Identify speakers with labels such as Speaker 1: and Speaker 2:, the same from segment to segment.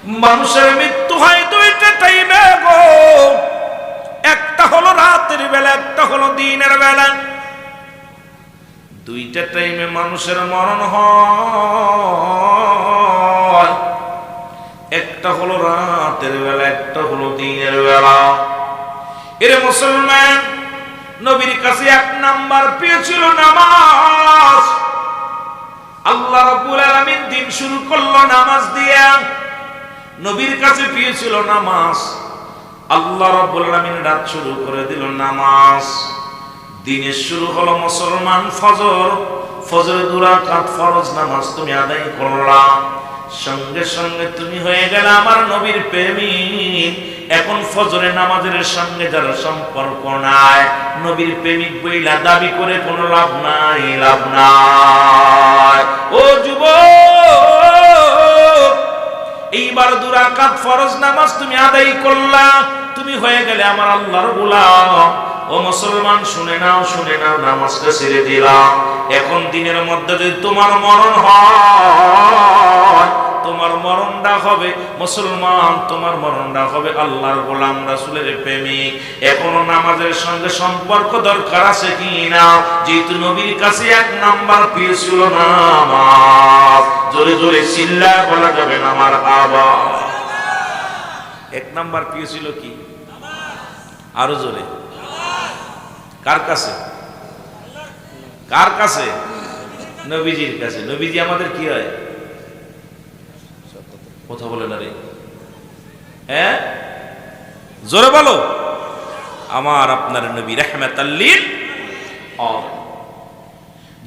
Speaker 1: মানুষের মৃত্যু হয় দুইটা টাইমে গো, একটা হলো রাতের বেলা, একটা হলো দিনের বেলা। দুইটা টাইমে মানুষের মরণ হয়, একটা হলো রাতের বেলা, একটা হলো দিনের বেলা। এরে মুসলমান, নবীর কাছে এক নাম্বার পেয়েছিল নামাজ। আল্লাহ রাব্বুল আলামিন দিন শুরু করলো নামাজ দিয়া, নবীর কাছে পেয়েছিল নামাজ। আল্লাহ রাব্বুল আলামিন রাত শুরু করে দিল নামাজ। দিনের শুরু হলো মুসলমান ফজর। ফজরের 2 রাকাত ফরজ নামাজ তুমি আদায় করলা, সঙ্গে সঙ্গে তুমি হয়ে গেলে আমার নবীর প্রেমিক। এখন ফজরের নামাজের সঙ্গে যার সম্পর্ক নাই, নবীর প্রেমিক বইলা দাবি করে কোনো লাভ নাই, লাভ নাই। ও যুবক, এইবার 2 রাকাত ফরজ নামাজ তুমি আদায় করলা, তুমি হয়ে গেলে আমার আল্লাহর গোলাম। ও মুসলমান, শুনে নাও, শুনে নাও, নামাজটা ছেড়ে দিলাম। এখন দিনের মধ্যে যদি তোমার মরণ হয়, তোমার মরণটা হবে মুসলমান, তোমার মরণটা হবে আল্লাহর গোলাম, রাসূলের প্রেমিক। এখনো নামাজের সঙ্গে সম্পর্ক দরকার আছে কি না? যেহেতু নবীর কাছে এক নাম্বার পেয়েছিল নামাজ, জোরে জোরে চিল্লায় বলা যাবে না আমার আবা। এক নাম্বার পেয়েছিল কি? আরো জোরে। কার কাছে? কার কাছে? নবীজির কাছে। নবীজি আমাদের কি হয়? কথা বলে না রে, হ্যাঁ জোরে বলো। আমার আপনার নবী রাহমাতাল লিল আলামিন।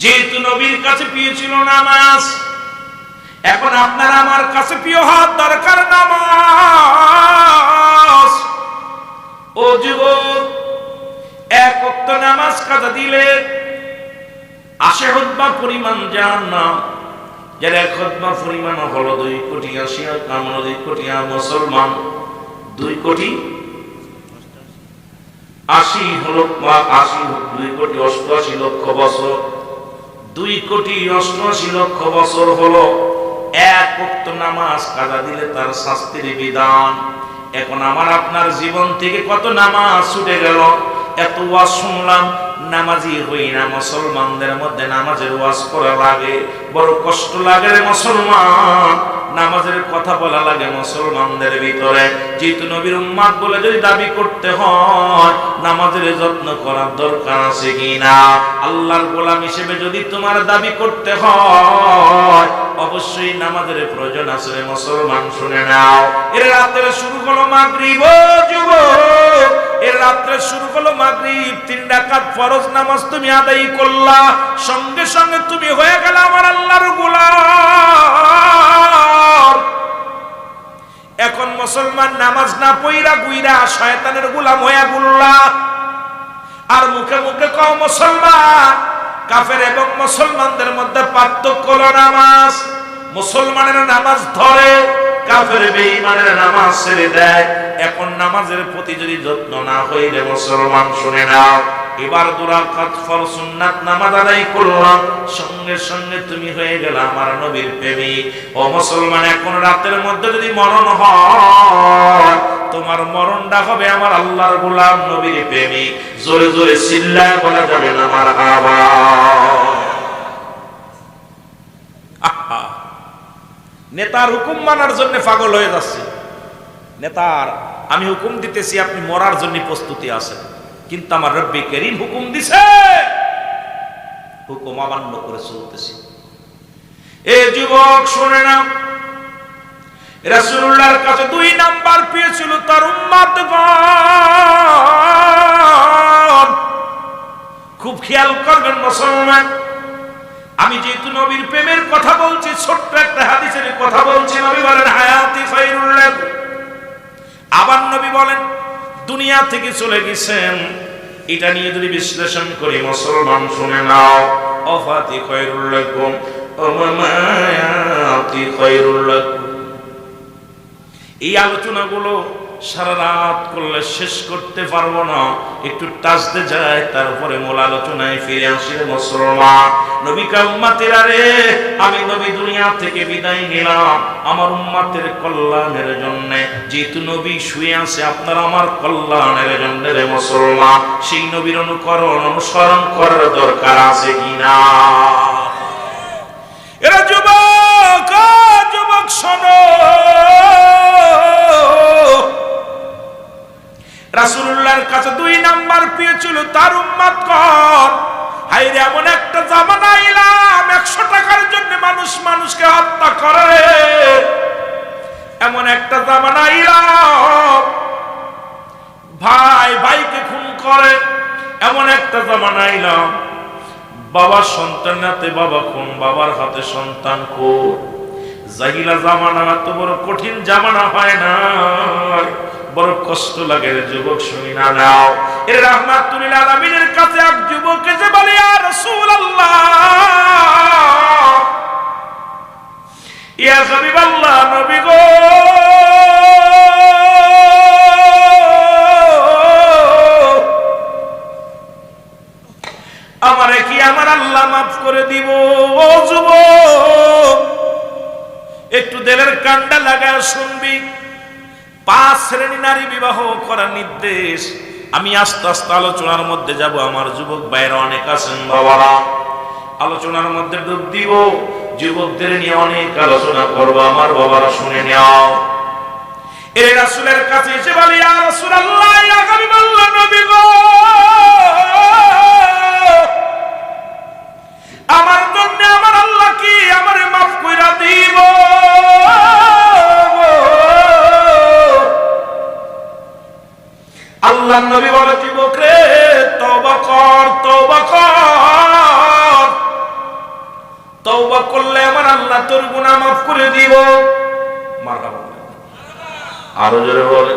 Speaker 1: যেহেতু নবীর কাছে পেয়েছিল নামাজ, এখন আপনার আমার কাছে প্রিয় হাত দরকার নামাজ। ও যুবক, এক ওয়াক্ত নামাজ কাজা দিলে 80 খুতবা পরিমাণ জান্নাত। যার এক খুতবা পরিমাণ হলো 2 কোটি 80 মুসলমান। 2 কোটি 80 হলো 2 কোটি 88 লক্ষ বছর। 2 কোটি 88 লক্ষ বছর হলো এক ওয়াক্ত নামাজ কাজা দিলে তার শাস্তির বিধান। এখন আমার আপনার জীবন থেকে কত নামাজ ছুটে গেল। এত ওয়াজ শুনলাম, নামাজি হই না। মুসলমানদের মধ্যে নামাজের ওয়াজ করা লাগে, বড় কষ্ট লাগে রে মুসলমান। নামাজের কথা বলা লাগে মুসলমানদের ভিতরে। যেহেতু নবীর উম্মত বলে যদি দাবি করতে হয়, নামাজের যত্ন করার দরকার আছে কিনা? আল্লাহর গোলাম হিসেবে যদি তোমার দাবি করতে হয়, অবশ্যই নামাজের প্রয়োজন আছে রে মুসলমান। শুনে নাও, এর রাতের শুরু হলো মাগরিব। ও যুবক, এর রাত্রে শুরু হলো মাগরিব। 3 রাকাত ফরজ নামাজ তুমি আদায় করলা, সঙ্গে সঙ্গে তুমি হয়ে গেল আমার আল্লাহর গোলাম। এখন মুসলমান নামাজ না পইরা গুইরা শয়তানের গোলাম হয়ে গুল্লা। আর মুখে মুখে কও মুসলমান। কাফের এবং মুসলমানদের মধ্যে পার্থক্য হলো নামাজ। মুসলমানের নামাজ ধরে, কাফের বেঈমানের নামাজ ছেড়ে দেয়। এখন নামাজের প্রতি যদি যত্ন না হইলে মুসলমান, শুনে নাও, এবার 2 রাকাত ফরজ সুন্নাত নামাজ আদায় করলাম, সঙ্গে সঙ্গে তুমি হয়ে গেল আমার নবীর প্রেমিক। ও মুসলমান, এখন রাতের মধ্যে যদি মরণ হয়, তোমার মরণটা হবে আমার আল্লাহর গোলাম, নবীর প্রেমিক। জোরে জোরে চিল্লায় বলা যাবে না আমার আওয়াজ। নেতার হুকুম মানার জন্য পাগল হয়ে যাচ্ছে। নেতার আমি হুকুম দিতেছি, আপনি মরার জন্য প্রস্তুতি আছেন, কিন্তু আমার রব্বি করিম হুকুম দিছে, হুকুম অমান্য করে চলতেছি। এ যুবক শুনে না, রাসূলুল্লাহর কাছে 2 নাম্বার পেয়েছিল তার উম্মতগণ। খুব খেয়াল করবেন মুসলমান, আমি যেহেতু নবীর প্রেমের কথা বলছি, ছোট্ট একটা হাদিসের কথা বলছি। নবী বলেন হায়াতি খায়রুল লাকুম। আবার নবী বলেন দুনিয়া থেকে চলে গেছেন। এটা নিয়ে যদি বিশ্লেষণ করি মুসলমান, শুনে নাও, ওয়াফাতি খায়রুল লাকুম ওয়া মামাতি খায়রুল লাকুম। এই আলোচনাগুলো সারা রাত করলে শেষ করতে পারবো না, একটু টাচতে যায়, তারপরে মূল আলোচনায় ফিরে আসি। মুসলমান নবী কা উম্মতেরা রে, আমি নবী দুনিয়া থেকে বিদায় নিলাম আমার উম্মতের কল্যাণের জন্য। যেহেতু নবী শুয়ে আছে আপনার আমার কল্যাণের জন্য রে মুসলমান, সেই নবীর অনুসরণ করার দরকার আছে কিনা? এরা যুবক, যুবক শোনো, রাসূলুল্লাহর কাছে 2 নাম্বার পেয়ে ছিল তার উম্মত কর। হায়রে এমন একটা জামানা এলাম 100 টাকার জন্য মানুষ মানুষকে হত্যা করে, এমন একটা জামানা এলাম ভাই ভাইকে খুন করে, এমন একটা জামানা এলাম বাবার সন্তান হাতে বাবা খুন, বাবার হাতে সন্তান খুন। জাহিলা জামানা এত বড় কঠিন জামানা হয় না, বড় কষ্ট লাগে রে যুবক, শুনি না নাও। এর রাহমাতুল লিল আলামিনের কাছে এক যুবক এসে বলে, ইয়া রাসূলুল্লাহ, ইয়া হাবিবাল্লাহ, নবী গো, আমারে কি আমার আল্লাহ মাফ করে দিব? ও যুবক, একটু দিলের কান্ডা লাগায় শুনবি। 5 শ্রেণী নারী বিবাহ করার নির্দেশ। আমি আস্তে আস্তে আলোচনার মধ্যে যাব, আমার যুবক ভাইরা অনেক আছেন বাবারা, আলোচনার মধ্যে ডুব দিব, যুবকদের নিয়ে অনেক আলোচনা করব, আমার বাবারা শুনে নাও। এই রাসূলের কাছে এসে বলি, ইয়া রাসূলুল্লাহ, ইয়া হাবিবাল্লাহ, নবী গো, আমার জন্য আমার আল্লাহ কি আমারে মাফ কইরা দিব? আল্লাহ নবী বলে, যুবক রে, তওবা কর, তওবা কর, তওবা করলে আমার আল্লাহ তোর গুনাহ মাফ করে দিব। মারহাবা, আরো জোরে বলে,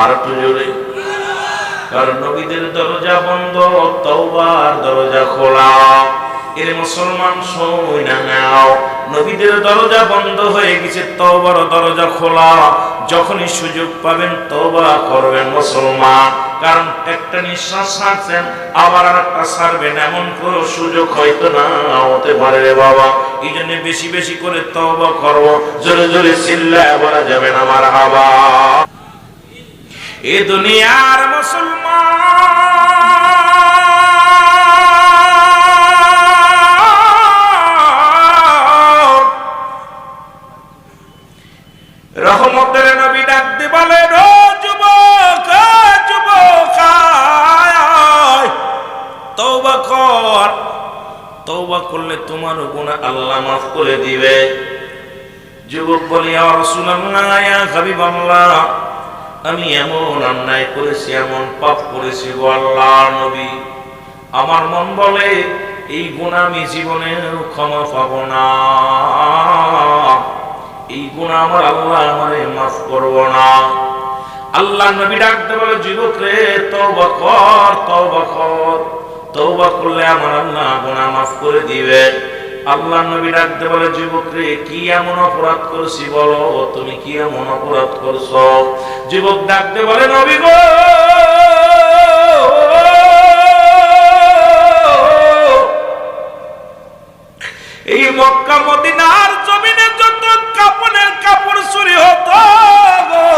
Speaker 1: আর একটু জোরে। কারণ নবীদের দরজা বন্ধ, তওবার দরজা খোলা। এর মুসলমান শুনে নাও, নবীদের দরজা বন্ধ হয়ে গেছে, তওবার দরজা খোলা। যখনই সুযোগ পাবেন তওবা করবেন মুসলমান, কারণ একটা নিঃশ্বাস ছাড়ছেন আবার আরেকটা ছাড়বেন, এমন কোনো সুযোগ হয়তো না হতে পারে রে বাবা। এই জন্য বেশি বেশি করে তওবা করব, জোরে জোরে চিল্লায় বলা যাবে না মারহাবা। এ দুনিয়ার মুসলমান, রহমতের নবী ডাকতে বলেন, ও যুবক, যুবক, তওবা কর, তওবা করলে তোমার গুনাহ আল্লাহ মাফ করে দিবে। যুবক বলে, ইয়া রাসূলুল্লাহ, ইয়া হাবিবাল্লাহ, আমি এমন অন্যায় করেছি, এমন পাপ করেছি গো আল্লাহর নবী, আমার মন বলে এই গুনাহ আমি জীবনেও ক্ষমা পাবো না, এই গুনাহ আমার আল্লাহ আমারে মাফ করবো না। আল্লাহ নবী ডাকতে বলে, যুবক রে, তওবা কর, তওবা কর, তওবা করলে আমার আল্লাহ গুনাহ মাফ করে দিবে। আল্লাহ নবী ডাকতে বলে, যুবক রে, কি এমন অপরাধ করছি বলো, তুমি কি এমন অপরাধ করছো? যুবক ডাকতে বলে, নবী গো, এই মক্কা মদিনার জমিনে যত কাপড়ের কাপড় চুরি হতো গো,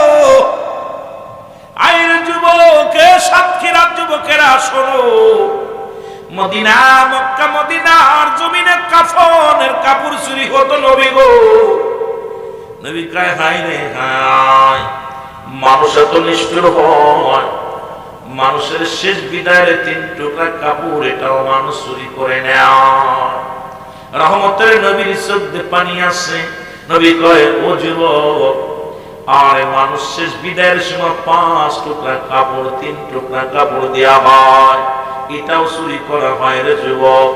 Speaker 1: আইর যুবক, সাতক্ষীরার যুবকেরা শোনো, মদিনা মক্কা মদিনার জমিনে কাফনের কাপড় চুরি হতো নবী গো। নবী কয়, হায় রে হায়, মানুষ এত নিষ্ঠুর হয়, মানুষের শেষ বিদায়ের 3 টুকরা কাপড় এটাও মানুষ চুরি করে নেয়। রহমতের নবীর চোখ দিয়ে পানি আসে। নবী কয়, ও যুবক, আরে মানুষ শেষ বিদায়ের সময় 5 টুকরা কাপড়, 3 টুকরা কাপড় দেয়া হয়, এটাও চুরি করা হয় রে যুবক।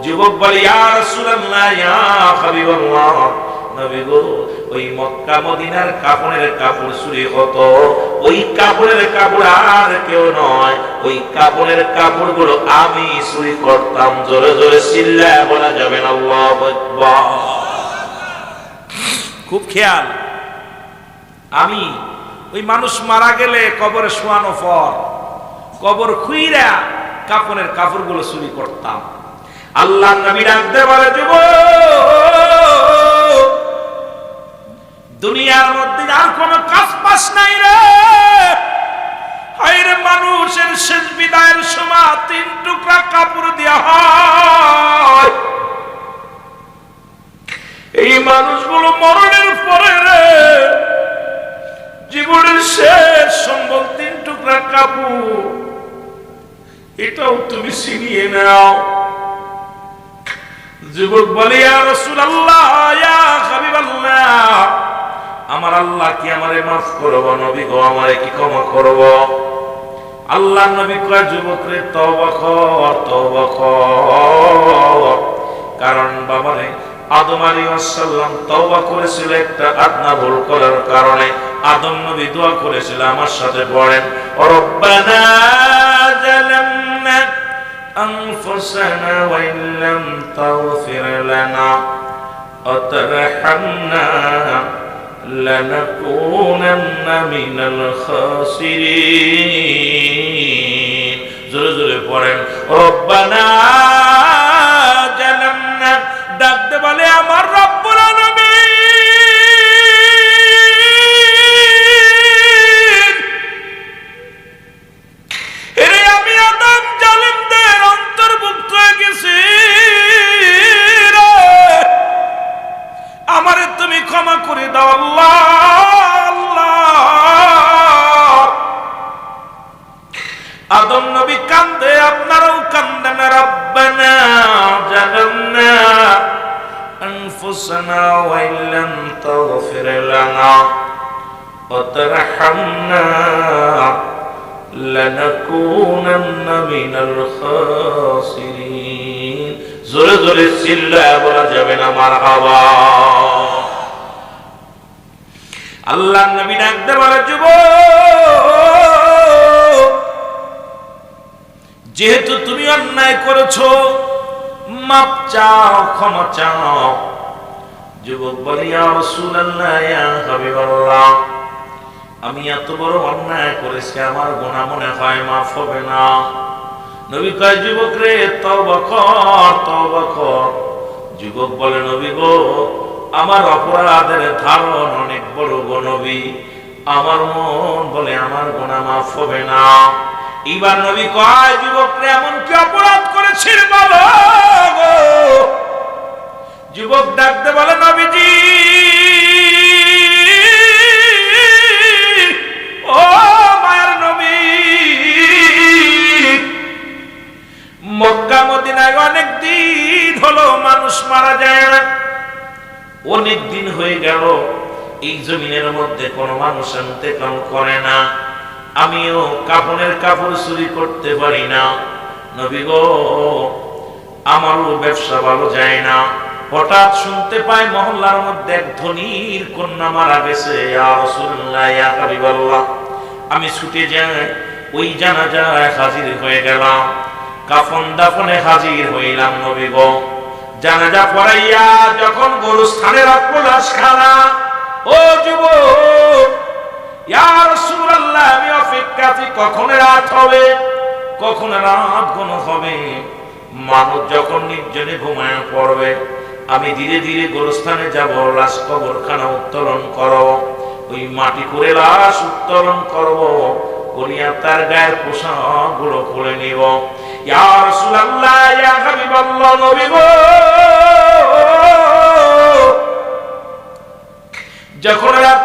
Speaker 1: যুবক বলে, ইয়া রাসূলুল্লাহ, ইয়া হাবিবাল্লাহ, নবী গো, ওই মক্কা মদিনার কাপড়ের কাপড় চুরি হতো, ওই কাপড়ের কাপড় আর কেউ নয়, ওই কাপড়ের কাপড়গুলো আমি চুরি করতাম। জোরে জোরে চিল্লায় বলা যাবে না আল্লাহু আকবার। খুব খেয়াল, আমি ওই মানুষ মারা গেলে কবরে শোয়ানো পর কবর খুইরা কাফনের কাপড়গুলো চুরি করতাম। আল্লাহ নবী ডাকতে বলে, যুবক, দুনিয়ার মধ্যে আর কোন কাজ পাস নাই রে। হায়রে, মানুষের শেষ বিদায়ের সময় 3 টুকরা কাপড় দেওয়া হয়। এই মানুষগুলো মরণের পরে রে জীবনের শেষ সম্বল 3 টুকরা কাপড়, এটাও তুমি ছিনিয়ে নাও। যুবক বলে, ইয়া রাসূলুল্লাহ, ইয়া হাবিবাল্লাহ, আমার আল্লাহ কি আমারে মাফ করবো? নবী গো, আমারে কি ক্ষমা করবো? আল্লাহ নবী কয়, যুবক রে, তওবা কর, তওবা কর। কারণ বাবারে, আদম আলাইহিস সালাম তওবা করেছিল একটা আদনা ভুল করার কারণে। আদম নবী দোয়া করেছিল, আমার সাথে পড়েন, রব্বানা জালামনা আনফুসানা ওয়া ইল্লাম তাগফির লানা ওয়া তারহামনা লানাকুনান্না মিনাল খাসিরিন। জোরে জোরে পড়েন, রব্বানা জালামনা। ডাকতে বলে, আমার রব্বুল আলামিন, এরে আমি আদম জালিমদের অন্তর্ভুক্ত হয়ে গেছি রে, আমারে তুমি ক্ষমা করে দাও আল্লাহ। আদম নবী কান্দে, আপনারাও কান্দেন, রব্বানা জালামনা আনফুসানা ওয়া ইল্লাম তাগফির লানা ওয়া তারহামনা লানাকুনান্না মিনাল খাসিরিন। জোরে জোরে চিল্লায়া বলা যাবে না মারহাবা। আল্লাহ নবী ডাকতে বলে, যুবক, যেহেতু তুমি অন্যায় করেছো, মাপ চাও, ক্ষমা চাও। যুবক বলে, ইয়া রাসূলুল্লাহ, ইয়া হাবিবাল্লাহ, আমি এত বড় অন্যায় করেছি, আমার গুনাহ মনে হয় মাফ হবে না। নবী কয়, যুবক রে, তওবা কর, তওবা কর। যুবক বলে, নবী গো, আমার অপরাধের ধারণ অনেক বড় গো নবী, আমার মন বলে আমার গুনাহ মাফ হবে না। এবার নবী কয়, যুবক রে, এমন কি অপরাধ করেছিস বলো গো? যুবক ডাকতে বলে, নবীজি, ও মায়ের নবী, মক্কা মদিনায় অনেক দিন হলো মানুষ মারা যায় না, অনেক দিন হয়ে গেল এই জমিনের মধ্যে কোনো মানুষ ইন্তেকাল করে না। আমিও কাফনের কাপড় চুরি করতে পারি না। নবী গো, আমারও ব্যবসা ভালো যায় না। হঠাৎ শুনতে পাই মহল্লার মধ্যে এক ধনীর কন্যা মারা গেছে। ইয়া রাসূলুল্লাহ, ইয়া হাবিবাল্লাহ, আমি ছুটে যাই, ওই জানাজায় হাজির হয়ে গেলাম, কাফন দাফনে হাজির হইলাম। নবী গো, জানাজা পড়াইয়া যখন গোরস্থানে রাখবো লাশখানা, ও যুবক, ইয়া রাসূলুল্লাহ, আমি অপেক্ষাতে, কখন রাত হবে, কখন রাত ঘন হবে। মানুষ যখন নির্জনে ঘুমায় পড়বে, আমি ধীরে ধীরে গোরস্থানে যাব, লাশ কবরখানা উত্তোলন করব, ওই মাটি করে লাশ উত্তোলন করব, করিয়া তার গায়ের পোশাক গুলো খুলে নিব। ইয়া রাসূলুল্লাহ, ইয়া হাবিবাল্লাহ, নবী গো, যখন রাত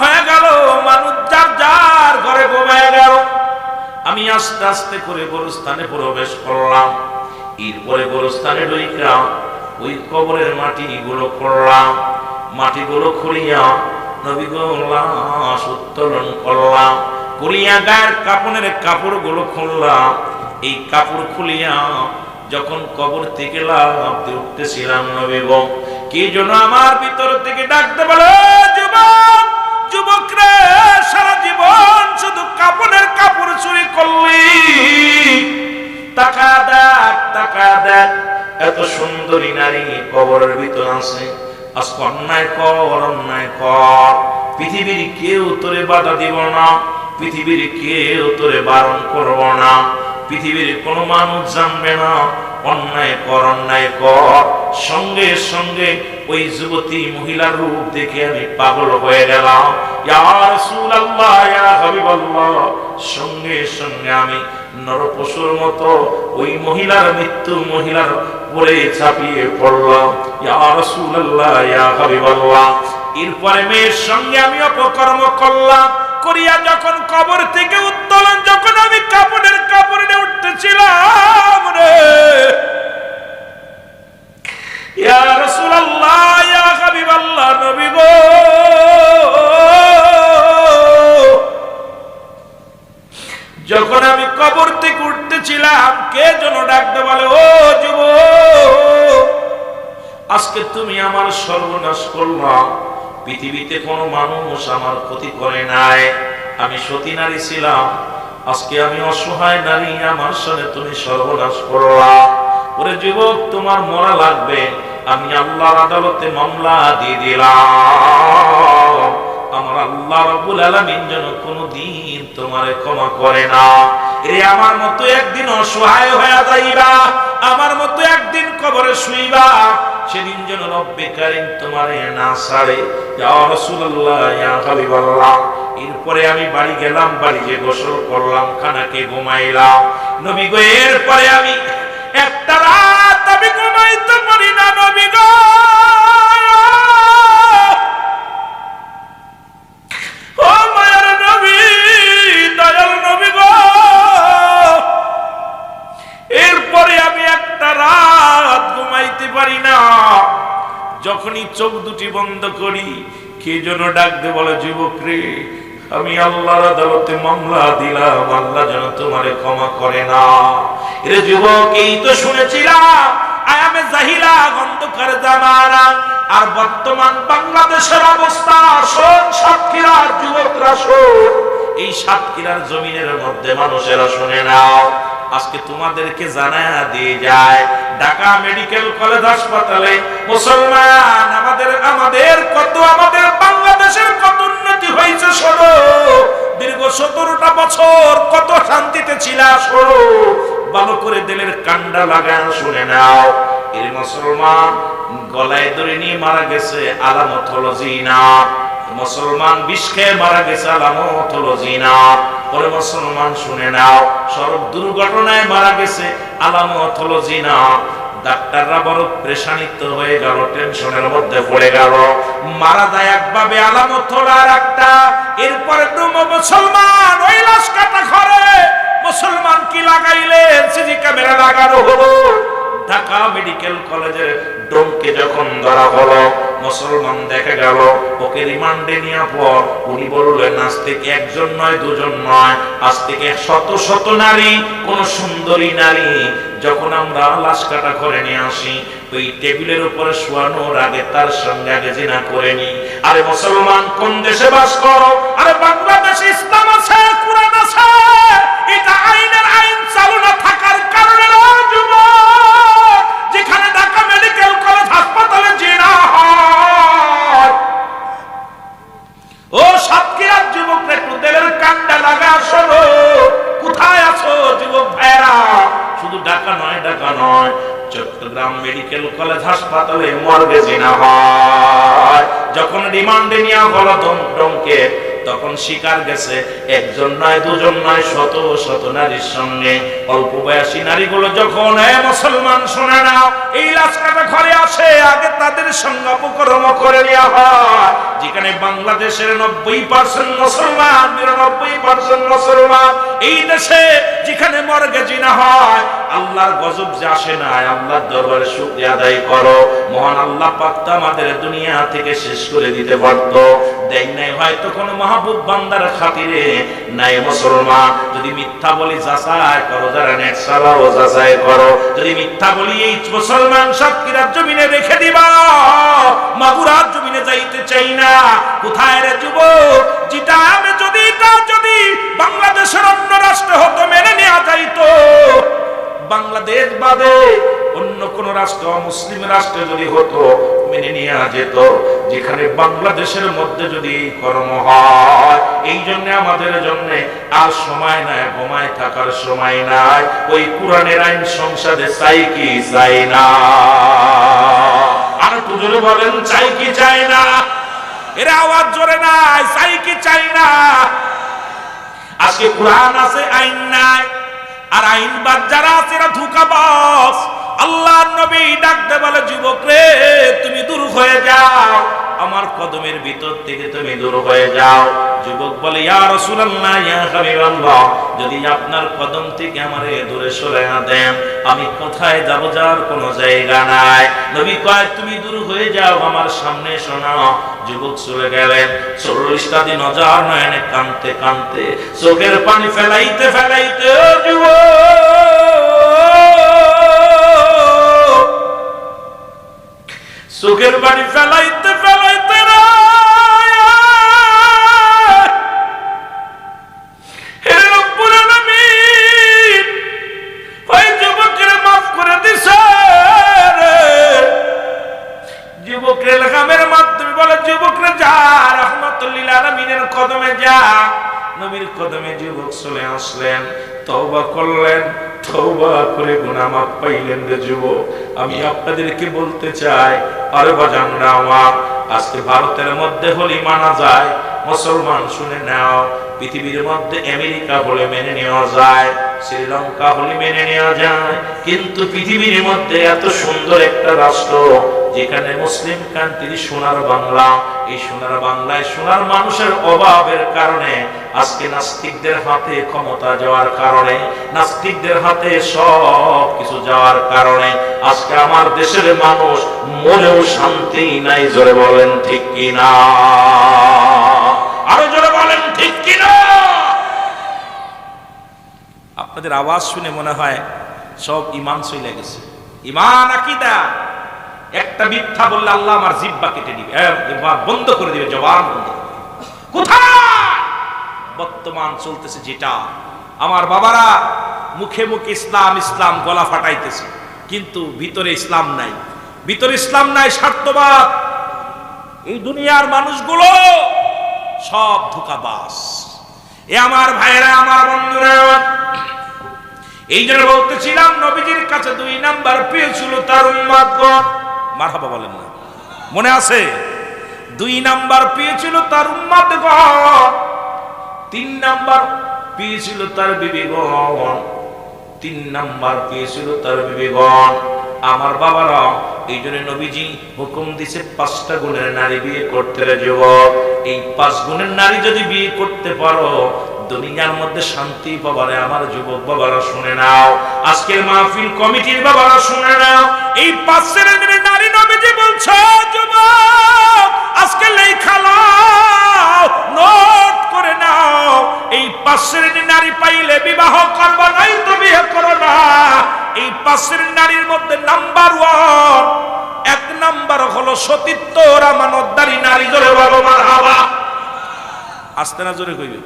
Speaker 1: হয়ে গেল, মানুষ যার যার ঘরে ঘুমায় গেল, আমি আস্তে আস্তে করে গোরস্থানে প্রবেশ করলাম। এরপরে গোরস্থানে ঢুইকা ওই কবরের মাটিগুলো করলাম, মাটিগুলো খুলিয়া নবী গো লাশ উত্তোলন করলাম, করিয়া গায়ের কাপনের কাপড়গুলো খুললাম। এই কাপড় খুলিয়া যখন কবর থেকে লাফ দিয়ে উঠতেছিলাম, নবী গো, কি জন্য আমার ভিতর থেকে ডাকতে বলে, যুবক, যুবক রে, সারা জীবন শুধু কাপনের কাপড় চুরি করলি, টাকা দেখ, টাকা দেখ, এত সুন্দরী নারী কবরের ভিতর আছে, আজকে অন্যায় কর, অন্যায় কর। পৃথিবীর কেউ তোরে বাধা দিব না, পৃথিবীর কেউ তোরে বারণ করব না, পৃথিবীর কোনো মানুষ জানবে না অন্যায় কর অন্যায় কর। সঙ্গে সঙ্গে ওই যুবতী মহিলার রূপ দেখে আমি পাগল হয়ে গেলাম। ইয়া রাসূলুল্লাহ, ইয়া হাবিবাল্লাহ, সঙ্গে সঙ্গে আমি নরপশুর মতো ওই মহিলার মহিলার পরে ঝাঁপিয়ে পড়লাম। ইয়া রাসূলুল্লাহ, ইয়া হাবিবাল্লাহ। এরপরে মেয়ের সঙ্গে আমি অপকর্ম করলাম, করিয়া যখন কবর থেকে উত্তোলন, যখন আমি কাপড়ে উঠতেছিলাম রে, ইয়া রাসূলুল্লাহ, ইয়া হাবিবাল্লাহ, নবী গো, যখন আমি কবর থেকে উঠতেছিলাম, কে যেন ডাকতে বলে, ও যুবক, আজকে তুমি আমার সর্বনাশ করলা। পৃথিবীতে কোনো মানুষ আমার ক্ষতি করে নাই, আমি সতী নারী ছিলাম, আজকে আমি অসহায় নারী, আমার সাথে তুমি সর্বনাশ করলা। ওরে যুবক, তোমার মরা লাগবে, আমি আল্লাহর আদালতে মামলা দিয়ে দিলাম। আমার আল্লাহ রাব্বুল আলামিন যেন কোনদিন তোমারে ক্ষমা করে না। এ আমার মতো একদিন অসহায় হয়ে যাইবা, আমার মতো একদিন কবরে শুইবা, সেদিন যেন রব্বে কারীম তোমারে না ছাড়ে। ইয়া রাসূলুল্লাহ, ইয়া হাবিবাল্লাহ। এরপরে আমি বাড়ি গেলাম, বাড়ি গিয়ে গোসল করলাম, খানাকে ঘুমাইলাম। নবী গো, এরপরে আমি একটা রাত আমি ঘুমাইতে পারি না নবী গো। ও মায়ের নবী, দয়াল নবী গো, এরপরে আমি একটা রাত ঘুমাইতে পারি না। যখনই চোখ দুটি বন্ধ করি, কে যেন ডাকতে বলে, যুবক রে, আমি আল্লাহর আদালতে মামলা দিলাম, আল্লাহ যেন তোমারে ক্ষমা করে না। রে যুবক, এই তো শুনেছিলাম আয়ামে জাহিলা, অন্ধকার জামানা, আর বর্তমান বাংলাদেশের অবস্থা। শোন সাতক্ষীরার যুবকরা, শোন, এই সাতক্ষীরার জমিনের মধ্যে মানুষেরা শুনে নাও, আজকে তোমাদেরকে জানায়া দিয়ে যায়, ঢাকা মেডিকেল কলেজ হাসপাতালে মুসলমান আমাদের কত, আমাদের বাংলাদেশের কত উন্নতি হয়েছে। শোনো, দীর্ঘ 17টা বছর কত শান্তিতে ছিল। শোনো, ভালো করে দিলের কান্ডা লাগায় শুনে নাও। এর মুসলমান গলায় দড়ি নিয়ে মারা গেছে, আলামত হলো জিনা। মুসলমান বিষ খেয়ে মারা গেছে, আলামত হলো জিনা। পরে মুসলমান শুনে নাও, সড়ক দুর্ঘটনায় মারা গেছে, আলামত হলো জিনা। ডাক্তাররা বড় প্রেশানিত হয়ে গেল, টেনশনের মধ্যে পড়ে গেল। মারা যায় একভাবে, আলামত হলো আর একটা। এরপরে মুসলমান ওই লাশ কাটা ঘরে মুসলমান কি লাগাইলেন, সিসি ক্যামেরা লাগানো হলো। ঢাকা মেডিকেল কলেজের ডোমকে যখন ধরা হলো, মুসলমান দেখা গেল, ওকে রিমান্ডে নেওয়ার পর উনি বললেন, আজ থেকে একজন নয়, দুজন নয়, আজ থেকে শত শত নারী, কোন সুন্দরী নারী যখন আমরা লাশ কাটা করে নিয়ে আসি, ওই টেবিলের উপরে শোয়ানোর আগে তার সঙ্গে আগে জিনা করে নি। আরে মুসলমান, কোন দেশে বাস করো? আরে বাংলাদেশে ইসলাম আছে, কুরআন আছে, এটা আইনের আইন চালু না থাকার কারণে যেখানে ঢাকা মেডিকেল কলেজ হাসপাতালে জিনা হয়। ও সাতক্ষীরার যুবক, একটু দেলের কান্ডা লাগা, শোনো, কোথায় আছো যুবক ভাইরা? শুধু ঢাকা নয়, ঢাকা নয়, চট্টগ্রাম মেডিকেল কলেজ হাসপাতালে মর্গে জিনা হয়। যখন রিমান্ডে নেওয়া হলো ডোমকে, তখন শিকার গেছে একজন নয়, দুজন নয়, শত শত নারীর সঙ্গে। অল্প বয়সী নারীগুলো যখন মুসলমান শোনে না, এই লাশ কাটা ঘরে আসে, আগে তাদের সঙ্গে অপকর্ম করে নেওয়া হয়। যেখানে বাংলাদেশের 90% মুসলমান, 99% মুসলমান, এই দেশে যেখানে মর্গে জিনা হয়, আল্লাহর গজব যে আসে না, আল্লাহর দরবারে শুকরিয়া আদায় করো। মহান আল্লাহ পাক আমাদের দুনিয়া থেকে শেষ করে দিতে পারত, দেয় নাই হয়তো কোনো মাহবুব বান্দার খাতিরে নাই। মুসলমান, যদি মিথ্যা বলি যাচাই করো, যারা নেট চালাও যাচাই করো। যদি মিথ্যা বলি এই মুসলমান সাতক্ষীরার জমিনে রেখে দিবা, মাগুরার জমিনে যাইতে চাই না। কোথায় রে যুবক, যেটা আমি যদি বাংলাদেশের অন্য রাষ্ট্র হতো মেনে নেওয়া যাইতো, বাংলাদেশ বাদে অন্য কোন রাষ্ট্র মুসলিম রাষ্ট্রে যদি হতো মেনে নেওয়া যেত, যেখানে বাংলাদেশের মধ্যে যদি এই কর্ম হয়, এই জন্য আমাদের জন্য আর সময় নাই, ঘুমায় থাকার সময় নাই। ওই কোরআনের আইন সংসদে চাই কি চাই না? আর একটু জোরে বলেন, চাই কি চাই না? এরা আওয়াজ জোরে নাই, চাই কি চাই না? আজকে কোরআন আছে, আইন নাই। আর আইনবাদ যারা আছে এরা ধোঁকাবাজ। আল্লাহর নবী ডাকতে বলে, যুবক রে তুমি দূর হয়ে যাও, আমার কদমের ভিতর থেকে তুমি দূর হয়ে যাও। যুবক বলে, ইয়া রাসূলুল্লাহ, ইয়া হাবিবাল্লাহ, যদি আপনার কদম থেকে আমারে দূরে সরে না দেন, আমি কোথায় যাব? যাওয়ার কোনো জায়গা নাই। নবী কয়, তুমি দূর হয়ে যাও, আমার সামনে শোনো। যুবক চলে গেলেন। 40টা দিন অজার নয়নে কাঁদতে কাঁদতে, চোখের পানি ফেলাইতে ফেলাইতে, ও যুবক, চোখের পানি ফেলাইতে ফেলাইতে যুবকের মাফ করে দিছে। যুবকের লেখামের মাধ্যমে বলে, যুবকরে যা, রাহমাতুল লিল আলামিনের কদমে যা। নবীর কদমে যুবক চলে আসলেন, তওবা করলেন, তওবা করে গুনাহ মাফ পাইলেন। রে যুবক, আমি আপনাদেরকে বলতে চাই, আরে বাজানরা আমার, আজকে ভারতের মধ্যে হলি মানা যায়, মুসলমান শুনে নাও, পৃথিবীর মধ্যে আমেরিকা হলে মেনে নেওয়া যায়, শ্রীলঙ্কা হলে মেনে নেওয়া যায়, কিন্তু পৃথিবীর মধ্যে এত সুন্দর একটা রাষ্ট্র যেখানে মুসলিম কান্ট্রি, সোনার বাংলা, এই সোনার বাংলায় সোনার মানুষের অভাবের কারণে আজকে নাস্তিকদের হাতে ক্ষমতা যাওয়ার কারণে, নাস্তিকদের হাতে সব কিছু যাওয়ার কারণে আজকে আমার দেশের মানুষ মনেও শান্তি নাই। জোরে বলেন ঠিক কিনা? আরো জোরে বলেন ঠিক কিনা? আপনাদের আওয়াজ শুনে মনে হয় সব ইমান চলে গেছে। ইমান, আকীদা। একটা মিথ্যা বললে আল্লাহ আমার জিহ্বা কেটে দিবে, বন্ধ করে দিবে, জবান বন্ধ। কোথায় বর্তমান চলতেছে যেটা, আমার বাবারা মুখে মুখে ইসলাম ইসলাম গলা ফাটাইতেছে, কিন্তু ভিতরে ইসলাম নাই, ভিতরে ইসলাম নাই, স্বার্থবাদ। এই দুনিয়ার মানুষগুলো সব ধোঁকাবাজ। এ আমার ভাইরা, আমার বন্ধুরা, এই জন্য বলতেছিলাম, নবীজির কাছে 2 নাম্বার পেয়েছিল তার উম্মতগণ। মারহাবা বলেন না? মনে আছে? 2 নাম্বার পেয়েছিল তার উম্মতগণ, 3 নাম্বার পেয়েছিল তার বিবিগণ, 3 নাম্বার পেয়েছিল তার বিবিগণ। আমার বাবারা, এই জন্য নবীজি হুকুম দিছে 5টা গুণের নারী বিয়ে করতে। রে যুবক, এই 5 গুণের নারী যদি বিয়ে করতে পারো, দুনিয়ার মধ্যে শান্তি পাবারে। আমার যুবক বাবারা শুনে নাও, আজকের মাহফিল কমিটির বাবারা শুনে নাও, এই 5 শ্রেণীর নারী নবীজি বলছে, যুবক আজকে লেখা নাও, নোট করে নাও, এই 5 শ্রেণীর নারী পাইলে বিবাহ করবা, নাই তো বিয়ে করো না। এই 5 শ্রেণীর নারীর মধ্যে নাম্বার 1, 1 নাম্বার হলো সতীত্ব, আমানতদারী নারী। জোরে বলো মারহাবা। আস্তে না জোরে কইবে?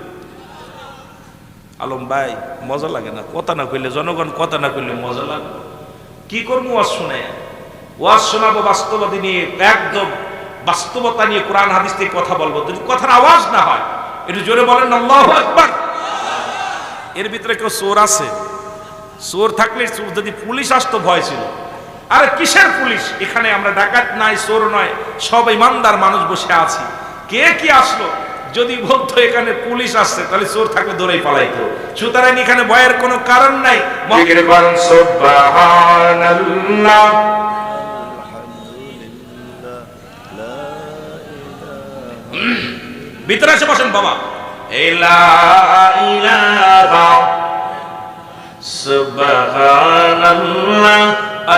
Speaker 1: আলম ভাই, মজা লাগে না? কথা না কইলে, জনগণ কথা না কইলে মজা লাগে? কি করবো? ওয়াজ শুনে, ওয়াজ শোনাবো বাস্তবতা নিয়ে, একদম বাস্তবতা নিয়ে কোরআন হাদিস থেকে কথা বলবো। যদি কথার আওয়াজ না হয়, একটু জোরে বলেন আল্লাহু আকবার। এর ভিতরে কেউ চোর আছে? চোর থাকলে, যদি পুলিশ আসতো ভয় ছিল। আরে কিসের পুলিশ? এখানে আমরা ডাকাত নাই, চোর নয়, সব ইমানদার মানুষ বসে আছি। কে কি আসলো? যদি বলতো এখানে পুলিশ আসছে, তাহলে চোর থাকলে দৌড়াই পালাইতো। সুতরাং এখানে ভয়ের কোনো কারণ নাই। সুবহানাল্লাহ, ভিতরে এসে বসেন বাবা। লা ইলাহা সুবহানাল্লাহ,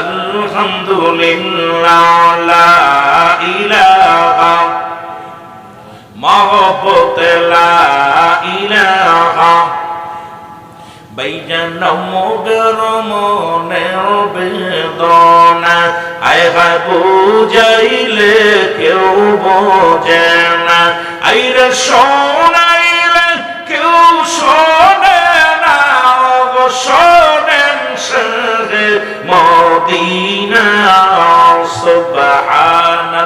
Speaker 1: আলহামদুলিল্লাহ, লা ইলাহা মহব্বতে, লা ইলাহা বাইজান মোগর মনের বেদনা, আয় হায় বুঝাইলে কেউ বোঝে না, আইরে শোনাইলে কেউ শোনে না, গো শোনেন সে মদিনা। পড়ি না সুবহানাল্লাহ